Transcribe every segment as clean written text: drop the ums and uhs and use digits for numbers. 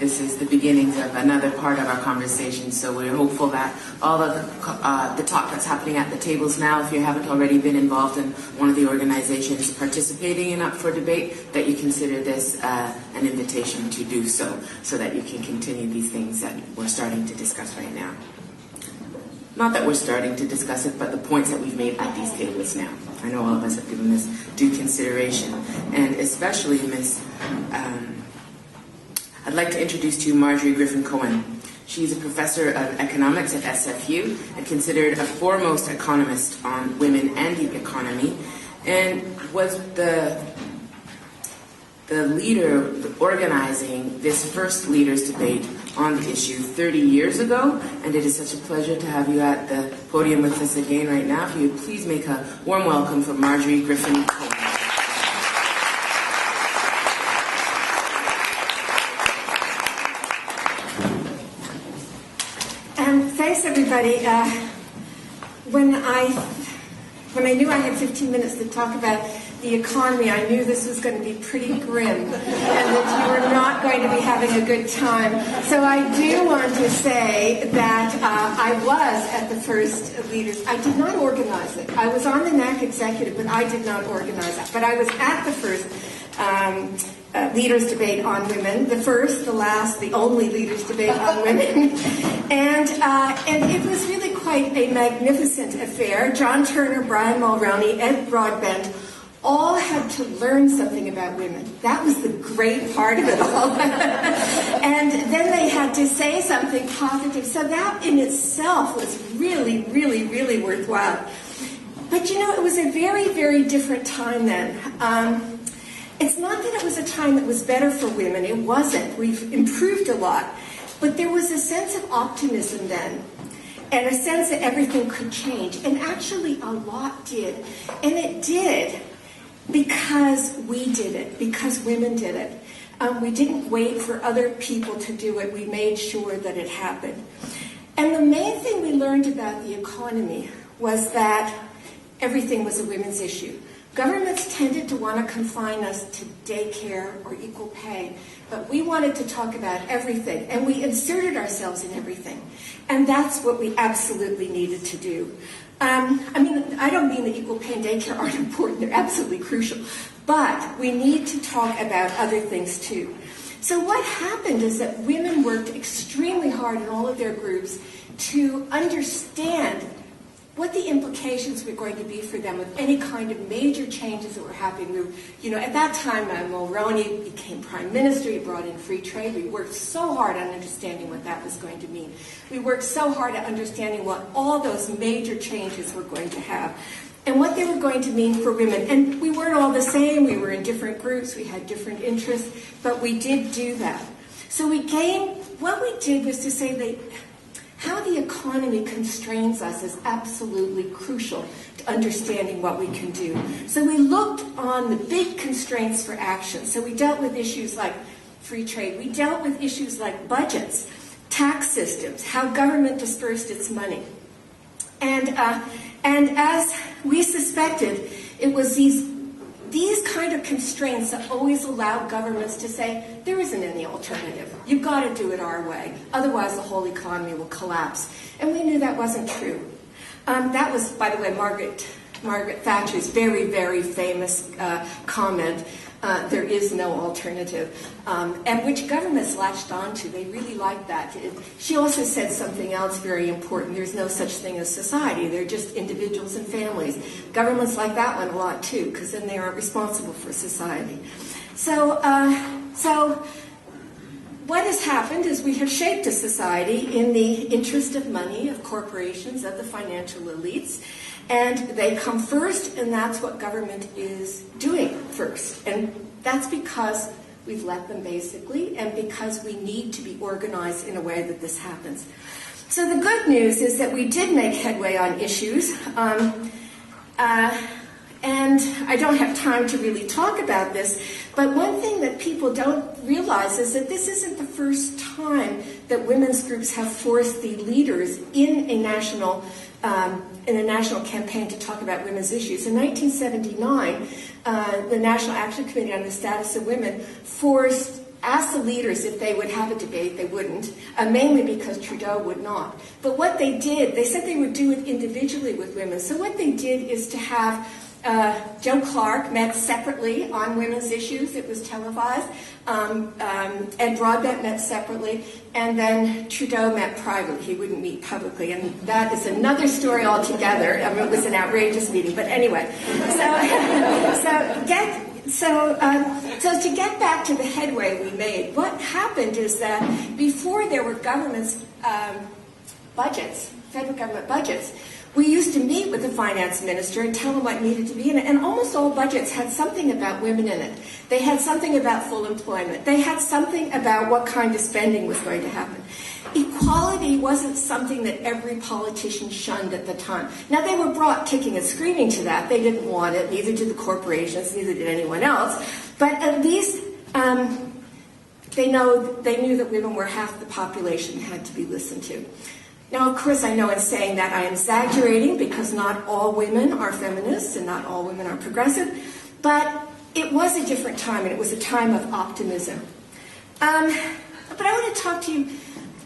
this is the beginnings of another part of our conversation. So we're hopeful that all of the talk that's happening at the tables now, if you haven't already been involved in one of the organizations participating in Up for Debate, that you consider this an invitation to do so that you can continue these things that we're starting to discuss right now. Not that we're starting to discuss it, but the points that we've made at these tables now. I know all of us have given this due consideration, and especially I'd like to introduce to you Marjorie Griffin Cohen. She's a professor of economics at SFU and considered a foremost economist on women and the economy, and was the leader organizing this first leaders' debate on the issue 30 years ago, and it is such a pleasure to have you at the podium with us again right now. If you would please make a warm welcome for Marjorie Griffin Cohen. Thanks, everybody. When I knew I had 15 minutes to talk about the economy, I knew this was going to be pretty grim and that you were not going to be having a good time. So I do want to say that I was at the first Leaders. I did not organize it. I was on the NAC executive, but I did not organize it. But I was at the first Leaders Debate on Women, the first, the last, the only Leaders Debate on Women. And it was really quite a magnificent affair. John Turner, Brian Mulroney, Ed Broadbent all had to learn something about women. That was the great part of it all. And then they had to say something positive. So that in itself was really, really, really worthwhile. But you know, it was a very, very different time then. It's not that it was a time that was better for women. It wasn't. We've improved a lot. But there was a sense of optimism then, and a sense that everything could change. And actually, a lot did. And it did because we did it, because women did it. We didn't wait for other people to do it. We made sure that it happened. And the main thing we learned about the economy was that everything was a women's issue. Governments tended to want to confine us to daycare or equal pay, but we wanted to talk about everything, and we inserted ourselves in everything. And that's what we absolutely needed to do. I don't mean that equal pay and daycare aren't important. They're absolutely crucial. But we need to talk about other things, too. So what happened is that women worked extremely hard in all of their groups to understand what the implications were going to be for them with any kind of major changes that were happening. At that time, Mulroney became prime minister. He brought in free trade. We worked so hard on understanding what that was going to mean. We worked so hard at understanding what all those major changes were going to have and what they were going to mean for women. And we weren't all the same. We were in different groups. We had different interests, but we did do that. So what we did was to say that how the economy constrains us is absolutely crucial to understanding what we can do. So we looked on the big constraints for action. So we dealt with issues like free trade. We dealt with issues like budgets, tax systems, how government dispersed its money. And as we suspected, it was these kind of constraints that always allow governments to say, there isn't any alternative. You've got to do it our way. Otherwise, the whole economy will collapse. And we knew that wasn't true. That was, by the way, Margaret Thatcher's very, very famous comment, there is no alternative, and which governments latched onto. They really liked that. She also said something else very important. There's no such thing as society. They're just individuals and families. Governments like that one a lot, too, because then they aren't responsible for society. So what has happened is we have shaped a society in the interest of money, of corporations, of the financial elites, and they come first, and that's what government is doing first. And that's because we've let them, basically, and because we need to be organized in a way that this happens. So the good news is that we did make headway on issues, and I don't have time to really talk about this, but one thing that people don't realize is that this isn't the first time that women's groups have forced the leaders in a national campaign to talk about women's issues. In 1979, the National Action Committee on the Status of Women forced asked the leaders if they would have a debate. They wouldn't, mainly because Trudeau would not. But what they did, they said they would do it individually with women. So what they did is to have Joe Clark met separately on women's issues. It was televised. And Broadbent met separately. And then Trudeau met privately. He wouldn't meet publicly. And that is another story altogether. I mean, it was an outrageous meeting. But anyway. So to get back to the headway we made, what happened is that before there were government's budgets, federal government budgets, we used to meet with the finance minister and tell him what needed to be in it, and almost all budgets had something about women in it. They had something about full employment. They had something about what kind of spending was going to happen. Equality wasn't something that every politician shunned at the time. Now, they were brought kicking and screaming to that. They didn't want it, neither did the corporations, neither did anyone else. But at least they knew that women were half the population and had to be listened to. Now, of course, I know in saying that I am exaggerating because not all women are feminists and not all women are progressive, but it was a different time, and it was a time of optimism. But I want to talk to you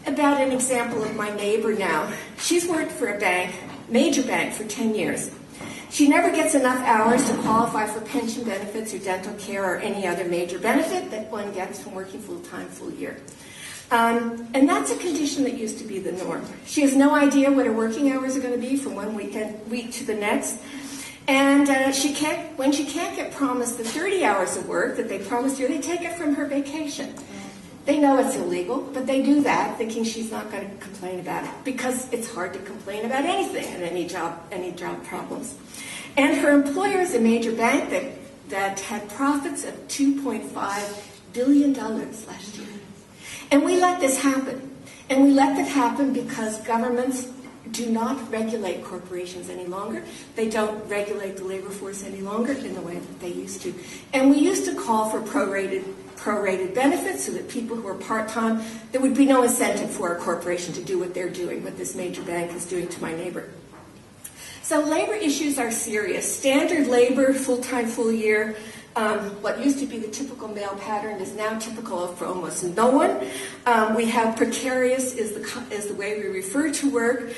about an example of my neighbor now. She's worked for a bank, major bank, for 10 years. She never gets enough hours to qualify for pension benefits or dental care or any other major benefit that one gets from working full-time, full year. And that's a condition that used to be the norm. She has no idea what her working hours are going to be from one week to the next. And when she can't get promised the 30 hours of work that they promised her, they take it from her vacation. They know it's illegal, but they do that thinking she's not going to complain about it, because it's hard to complain about anything and any job problems. And her employer is a major bank that had profits of $2.5 billion last year. And we let this happen. And we let that happen because governments do not regulate corporations any longer. They don't regulate the labor force any longer in the way that they used to. And we used to call for prorated benefits so that people who are part-time, there would be no incentive for a corporation to do what they're doing, what this major bank is doing to my neighbor. So labor issues are serious. Standard labor, full-time, full year, what used to be the typical male pattern is now typical of for almost no one. We have precarious is the way we refer to work.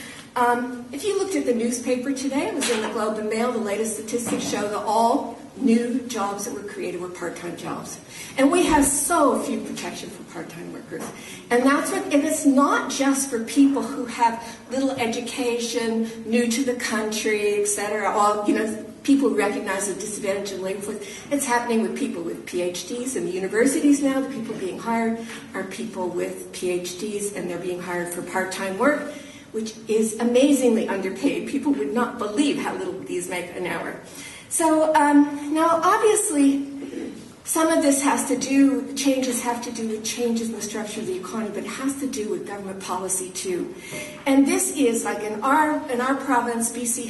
If you looked at the newspaper today, it was in the Globe and Mail, the latest statistics show that all new jobs that were created were part-time jobs. And we have so few protection for part-time workers. And it's not just for people who have little education, new to the country, etc., people who recognize the disadvantage in labor force. It's happening with people with PhDs in the universities now. The people being hired are people with PhDs, and they're being hired for part-time work, which is amazingly underpaid. People would not believe how little these make an hour. So now, obviously, some of this changes have to do with changes in the structure of the economy, but it has to do with government policy too. And this is, like in our province, BC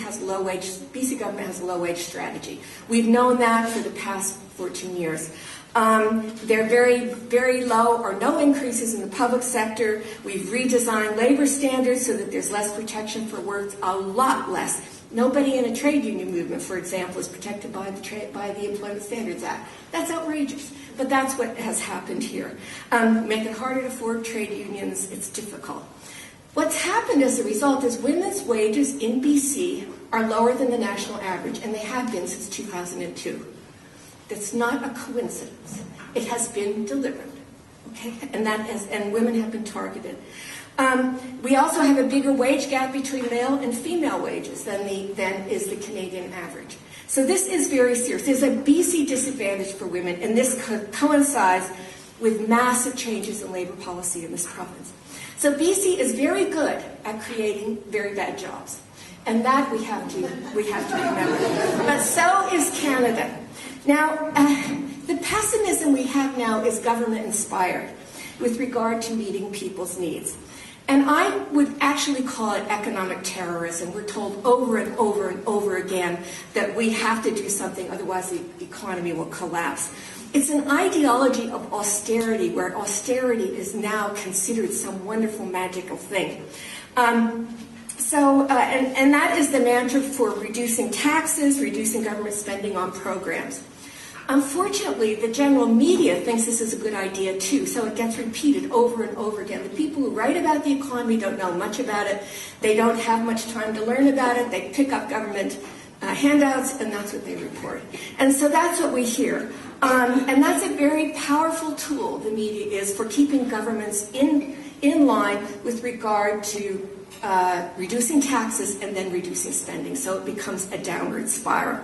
government has a low-wage strategy. We've known that for the past 14 years. There are very, very low or no increases in the public sector. We've redesigned labor standards so that there's less protection for work, a lot less. Nobody in a trade union movement, for example, is protected by the Employment Standards Act. That's outrageous, but that's what has happened here. Make it harder to form trade unions, it's difficult. What's happened as a result is women's wages in BC are lower than the national average, and they have been since 2002. That's not a coincidence. It has been deliberate, okay? And women have been targeted. We also have a bigger wage gap between male and female wages than is the Canadian average. So this is very serious. There's a BC disadvantage for women, and this coincides with massive changes in labor policy in this province. So BC is very good at creating very bad jobs, and that we have to remember. But so is Canada. Now, the pessimism we have now is government-inspired with regard to meeting people's needs. And I would actually call it economic terrorism. We're told over and over and over again that we have to do something, otherwise the economy will collapse. It's an ideology of austerity, where austerity is now considered some wonderful, magical thing. And that is the mantra for reducing taxes, reducing government spending on programs. Unfortunately, the general media thinks this is a good idea too, so it gets repeated over and over again. The people who write about the economy don't know much about it. They don't have much time to learn about it. They pick up government handouts, and that's what they report. And so that's what we hear. And that's a very powerful tool, the media is, for keeping governments in line with regard to reducing taxes and then reducing spending. So it becomes a downward spiral.